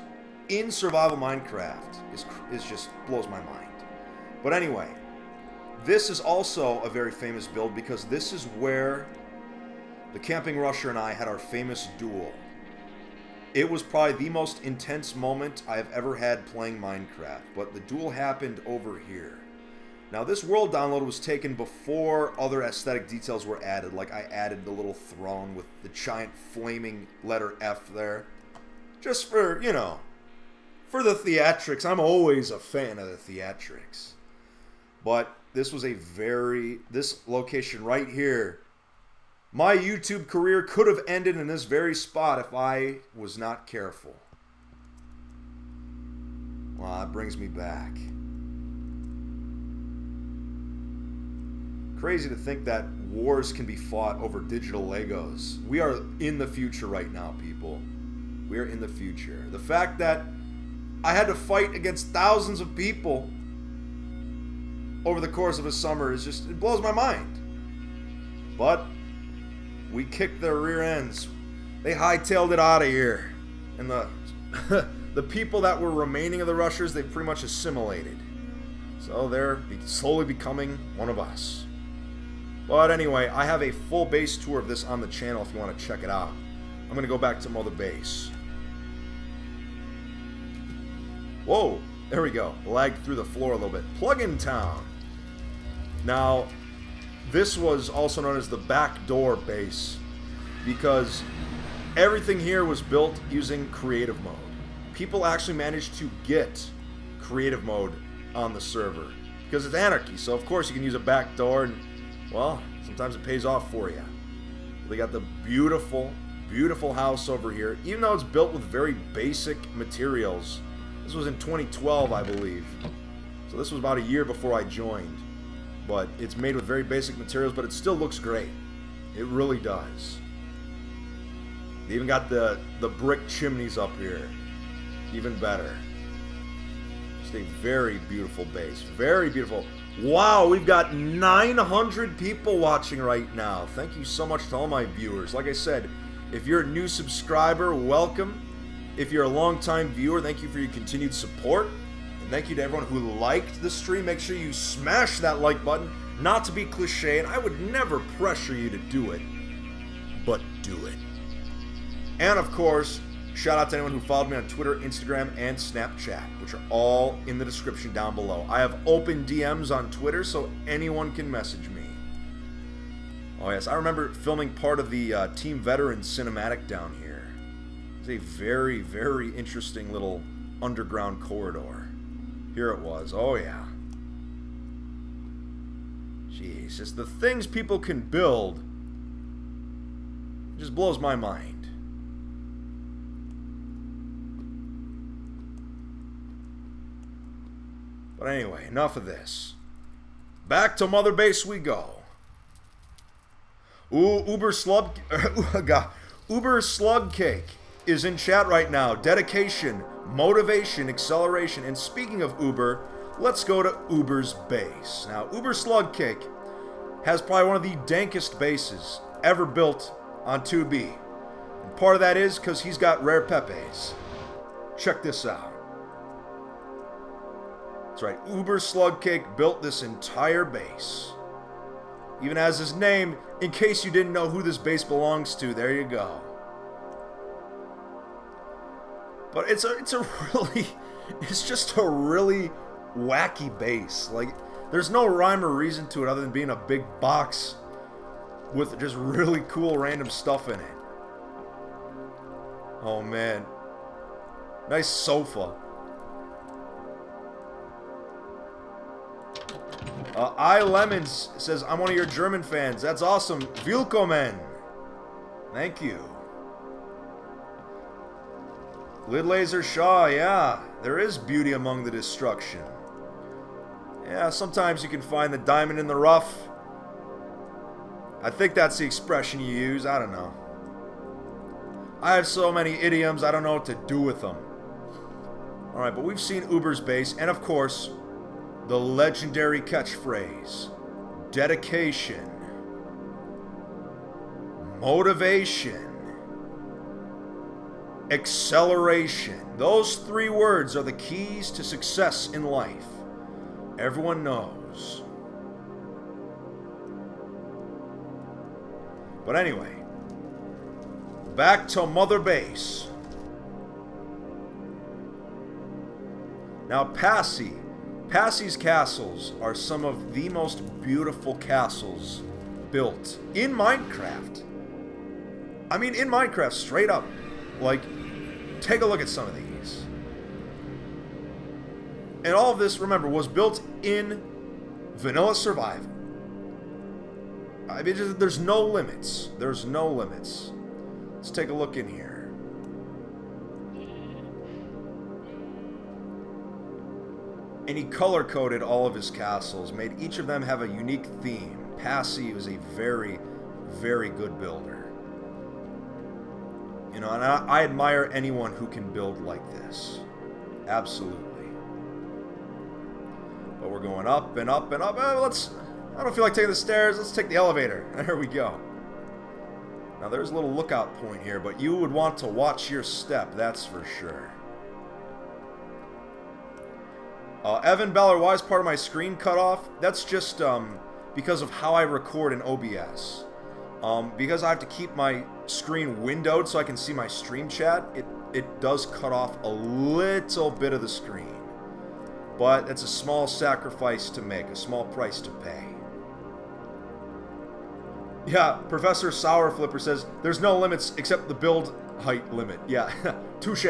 in survival Minecraft is just blows my mind. But anyway, this is also a very famous build because this is where the Camping Rusher and I had our famous duel. It was probably the most intense moment I've ever had playing Minecraft, but the duel happened over here. Now, this world download was taken before other aesthetic details were added, like I added the little throne with the giant flaming letter F there. Just for, you know, for the theatrics. I'm always a fan of the theatrics. But this was this location right here, my YouTube career could have ended in this very spot if I was not careful. Wow, that brings me back. Crazy to think that wars can be fought over digital Legos. We are in the future right now, people. We are in the future. The fact that I had to fight against thousands of people over the course of a summer is just, it blows my mind. But we kicked their rear ends. They hightailed it out of here. And the people that were remaining of the rushers, they pretty much assimilated. So they're slowly becoming one of us. But anyway, I have a full base tour of this on the channel if you want to check it out. I'm going to go back to Mother Base. Whoa, there we go. Lagged through the floor a little bit. Plug-in Town. Now, this was also known as the backdoor base because everything here was built using creative mode. People actually managed to get creative mode on the server because it's anarchy. So of course you can use a backdoor and, well, sometimes it pays off for you. They got the beautiful, beautiful house over here. Even though it's built with very basic materials. This was in 2012, I believe. So this was about a year before I joined. But it's made with very basic materials, but it still looks great. It really does. They even got the brick chimneys up here. Even better. Just a very beautiful base. Very beautiful. Wow, we've got 900 people watching right now. Thank you so much to all my viewers. Like I said, if you're a new subscriber, welcome. If you're a long-time viewer, thank you for your continued support. And thank you to everyone who liked the stream. Make sure you smash that like button. Not to be cliche, and I would never pressure you to do it, but do it. And of course, shout out to anyone who followed me on Twitter, Instagram, and Snapchat, which are all in the description down below. I have open DMs on Twitter, so anyone can message me. Oh yes, I remember filming part of the Team Veteran cinematic down here. It's a very, very interesting little underground corridor. Here it was. Oh yeah. Jesus, the things people can build just blows my mind. But anyway, enough of this. Back to Mother Base we go. Ooh, Uber Slug Cake is in chat right now. Dedication, motivation, acceleration. And speaking of Uber, let's go to Uber's base. Now, Uber Slug Cake has probably one of the dankest bases ever built on 2B. And part of that is because he's got rare pepes. Check this out. That's right, Uber Slug Cake built this entire base. Even has his name, in case you didn't know who this base belongs to, there you go. But it's just a really wacky base. Like, there's no rhyme or reason to it other than being a big box with just really cool random stuff in it. Oh man. Nice sofa. I Lemons says, I'm one of your German fans. That's awesome. Willkommen. Thank you. Lid Laser Shaw, yeah. There is beauty among the destruction. Yeah, sometimes you can find the diamond in the rough. I think that's the expression you use. I don't know. I have so many idioms, I don't know what to do with them. Alright, but we've seen Uber's base, and of course, the legendary catchphrase, dedication, motivation, acceleration. Those three words are the keys to success in life. Everyone knows. But anyway, back to Mother Base. Now Passi's castles are some of the most beautiful castles built in Minecraft. I mean, in Minecraft, straight up. Like, take a look at some of these. And all of this, remember, was built in vanilla survival. I mean, there's no limits. There's no limits. Let's take a look in here. And he color-coded all of his castles, made each of them have a unique theme. Passi was a very, very good builder. You know, and I admire anyone who can build like this. Absolutely. But we're going up and up and up. I don't feel like taking the stairs. Let's take the elevator. There we go. Now there's a little lookout point here, but you would want to watch your step, that's for sure. Evan Beller, why is part of my screen cut off? That's just because of how I record in OBS. Because I have to keep my screen windowed so I can see my stream chat, it does cut off a little bit of the screen. But that's a small sacrifice to make, a small price to pay. Yeah, Professor Sour Flipper says, there's no limits except the build height limit. Yeah, touche.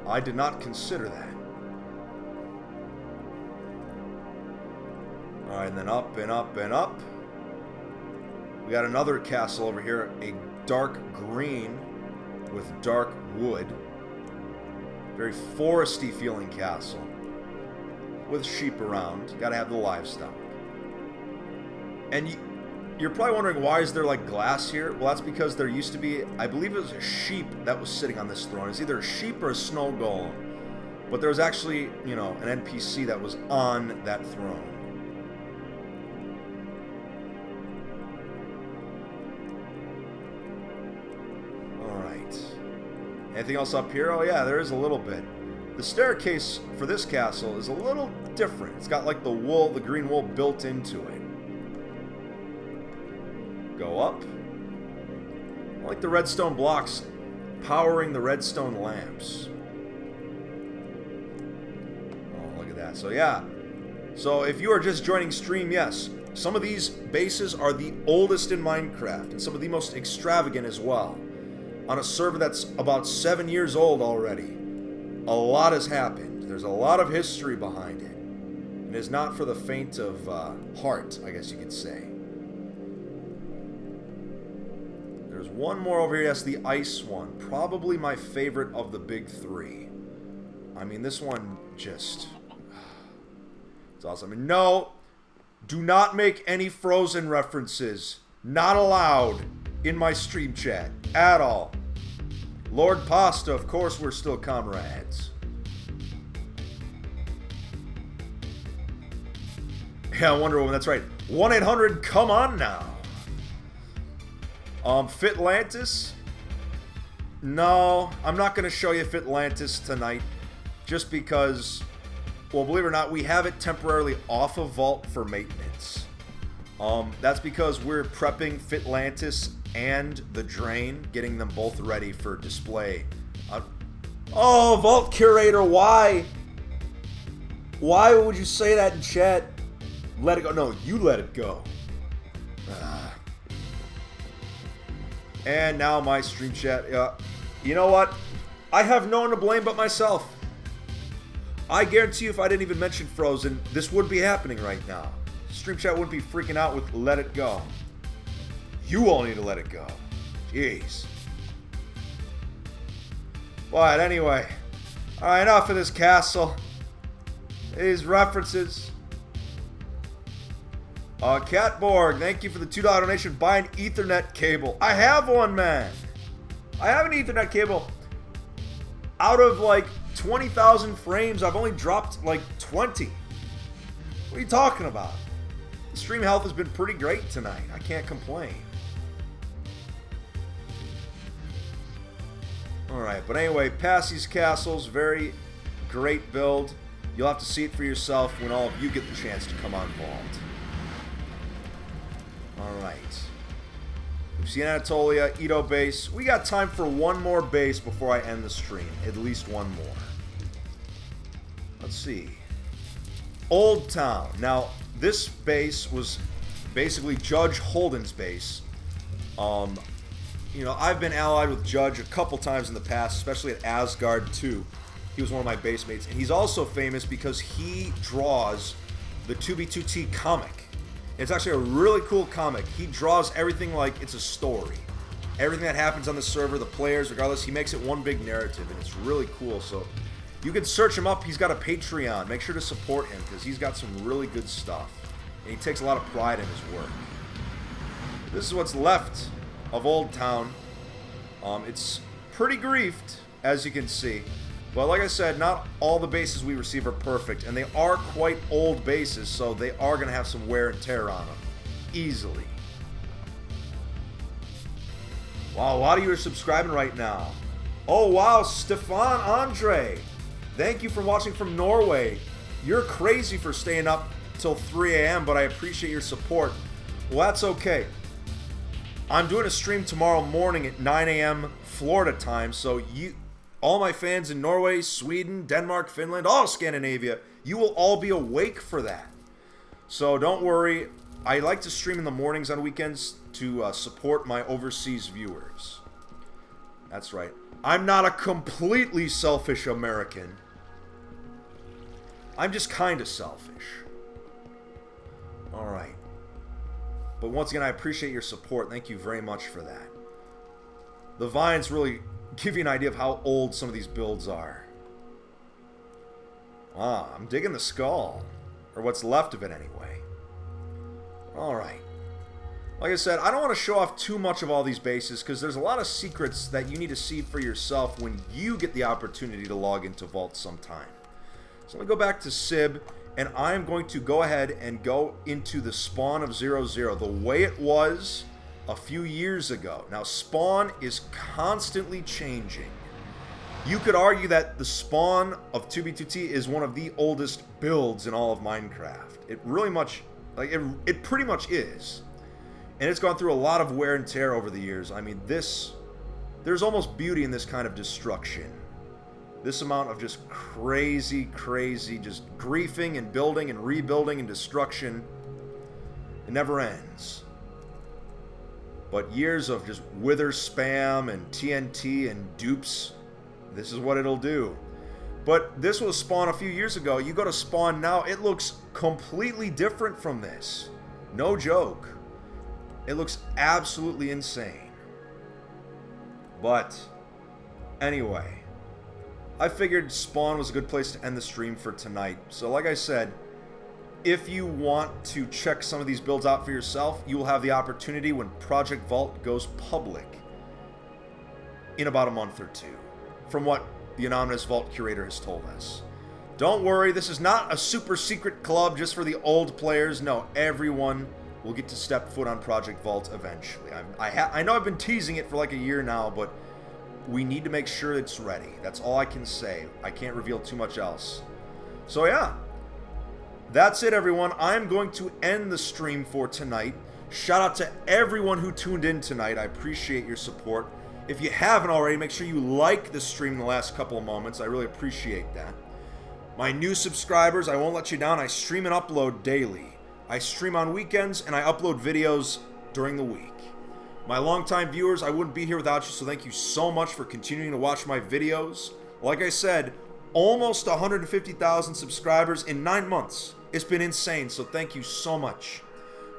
I did not consider that. Alright, and then up and up and up. We got another castle over here, a dark green with dark wood. Very foresty feeling castle. With sheep around. Gotta have the livestock. And you're probably wondering, why is there like glass here? Well, that's because there used to be, I believe it was a sheep that was sitting on this throne. It's either a sheep or a snow golem. But there was actually, you know, an NPC that was on that throne. Alright. Anything else up here? Oh yeah, there is a little bit. The staircase for this castle is a little different. It's got like the wool, the green wool built into it. Go up. I like the redstone blocks powering the redstone lamps. Oh, look at that. So yeah. So if you are just joining stream, yes, some of these bases are the oldest in Minecraft and some of the most extravagant as well. On a server that's about 7 years old already. A lot has happened. There's a lot of history behind it. And it's not for the faint of heart, I guess you could say. There's one more over here. That's the ice one. Probably my favorite of the big three. I mean, this one just... It's awesome. And no, do not make any Frozen references. Not allowed in my stream chat. At all. Lord Pasta, of course we're still comrades. Yeah, Wonder Woman, that's right. 1-800, come on now. Fitlantis? No, I'm not going to show you Fitlantis tonight. Just because, well, believe it or not, we have it temporarily off of Vault for maintenance. That's because we're prepping Fitlantis and the drain, getting them both ready for display. Oh, Vault Curator, why? Why would you say that in chat? Let it go. No, you let it go. And now my stream chat. You know what? I have no one to blame but myself. I guarantee you if I didn't even mention Frozen, this would be happening right now. Stream chat wouldn't be freaking out with let it go. You all need to let it go. Jeez. But anyway. Alright, enough of this castle. These references. Catborg, thank you for the $2 donation. Buy an Ethernet cable. I have one, man. I have an Ethernet cable. Out of like 20,000 frames, I've only dropped like 20. What are you talking about? The stream health has been pretty great tonight. I can't complain. Alright, but anyway, Passi's Castle's very great build. You'll have to see it for yourself when all of you get the chance to come on Vault. Alright. We've seen Anatolia, Edo base. We got time for one more base before I end the stream. At least one more. Let's see. Old Town. Now, this base was basically Judge Holden's base. You know, I've been allied with Judge a couple times in the past, especially at Asgard 2. He was one of my base mates. And he's also famous because he draws the 2B2T comic. It's actually a really cool comic. He draws everything like it's a story. Everything that happens on the server, the players, regardless, he makes it one big narrative, and it's really cool. So you can search him up. He's got a Patreon. Make sure to support him because he's got some really good stuff. And he takes a lot of pride in his work. This is what's left of Old Town. It's pretty griefed, as you can see. But like I said, not all the bases we receive are perfect, and they are quite old bases, so they are going to have some wear and tear on them. Easily. Wow, a lot of you are subscribing right now. Oh wow, Stefan Andre. Thank you for watching from Norway. You're crazy for staying up till 3 a.m., but I appreciate your support. Well, that's okay. I'm doing a stream tomorrow morning at 9 a.m. Florida time, so all my fans in Norway, Sweden, Denmark, Finland, all Scandinavia, you will all be awake for that. So don't worry. I like to stream in the mornings on weekends to support my overseas viewers. That's right. I'm not a completely selfish American. I'm just kind of selfish. Alright. But once again, I appreciate your support. Thank you very much for that. The vines really give you an idea of how old some of these builds are. Ah, I'm digging the skull. Or what's left of it anyway. Alright. Like I said, I don't want to show off too much of all these bases because there's a lot of secrets that you need to see for yourself when you get the opportunity to log into Vault sometime. So let me go back to Sib, and I'm going to go ahead and go into the spawn of 00 the way it was a few years ago. Now, spawn is constantly changing. You could argue that the spawn of 2B2T is one of the oldest builds in all of Minecraft. It really much, like, it pretty much is. And it's gone through a lot of wear and tear over the years. I mean, there's almost beauty in this kind of destruction. This amount of just crazy, just griefing and building and rebuilding and destruction. It never ends. But years of just wither spam and TNT and dupes, this is what it'll do. But this was spawn a few years ago. You go to spawn now, it looks completely different from this. No joke. It looks absolutely insane. But anyway, I figured spawn was a good place to end the stream for tonight. So like I said, if you want to check some of these builds out for yourself, you will have the opportunity when Project Vault goes public in about a month or two, from what the anonymous Vault curator has told us. Don't worry, this is not a super secret club just for the old players. No, everyone will get to step foot on Project Vault eventually. I know I've been teasing it for like a year now, but we need to make sure it's ready. That's all I can say. I can't reveal too much else. So yeah. That's it, everyone. I'm going to end the stream for tonight. Shout out to everyone who tuned in tonight. I appreciate your support. If you haven't already, make sure you like the stream in the last couple of moments. I really appreciate that. My new subscribers, I won't let you down. I stream and upload daily. I stream on weekends, and I upload videos during the week. My longtime viewers, I wouldn't be here without you, so thank you so much for continuing to watch my videos. Like I said, almost 150,000 subscribers in 9 months. It's been insane, so thank you so much.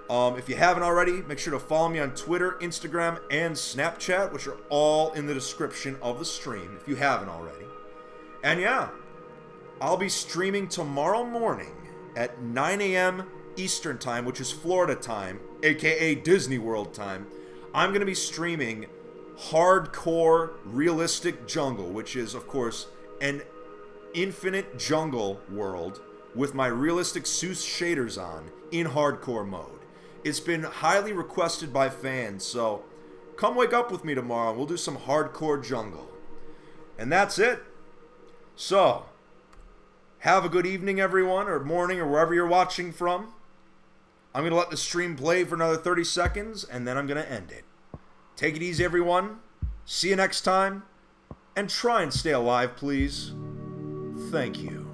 If you haven't already, make sure to follow me on Twitter, Instagram, and Snapchat, which are all in the description of the stream, if you haven't already. And yeah, I'll be streaming tomorrow morning at 9 a.m. Eastern Time, which is Florida time, aka Disney World time. I'm going to be streaming Hardcore Realistic Jungle, which is, of course, an infinite jungle world with my realistic Seuss shaders on in hardcore mode. It's been highly requested by fans, so come wake up with me tomorrow and we'll do some hardcore jungle. And that's it. So, have a good evening, everyone, or morning, or wherever you're watching from. I'm going to let the stream play for another 30 seconds, and then I'm going to end it. Take it easy, everyone. See you next time. And try and stay alive, please. Thank you.